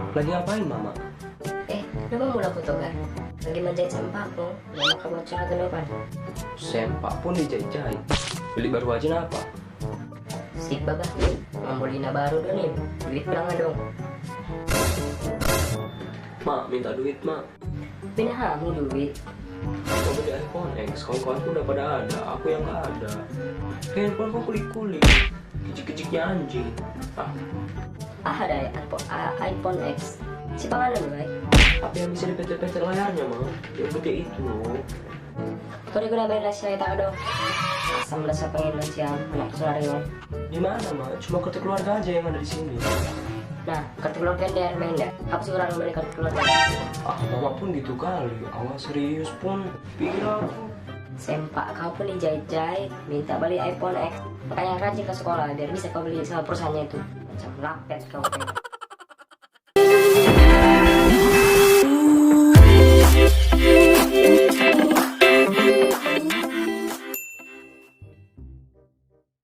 Lagi ngapain mama? Kenapa mula foto kan? Lagi menjahit sempakmu. Mama kamu cara ke depan. Sempak pun dijahit-jahit. Beli baru aja apa? Sip baba, mau beli baru dong nih. Duit berapa dong? Mak, minta duit mak. Pindah kamu duit. Mau beli iPhone X, kawan-kawanku udah pada ada, aku yang nggak ada. Handphone kok kulik-kulik, kicik-kiciknya anjing. Ada ya iPhone X. Si pangalan baik. Apa yang bisa dipencet-pencet layarnya mak? Yang gede itu loh. Kau udah bayar rasanya tak dong. Asam rasa pengen siang anak solario. Di mana mak? Cuma kartu keluarga aja yang ada di sini. Nah, kartu keluarga dia main dah. Apa sih orang main kartu keluarga? Mama pun gitu kali. Awas serius pun. Pikir aku. Sempak kau pun dijahit-jahit. Minta beli iPhone X. Makanya rajin ke sekolah biar bisa kau beli sama perusahaannya itu. Macam lapet kau.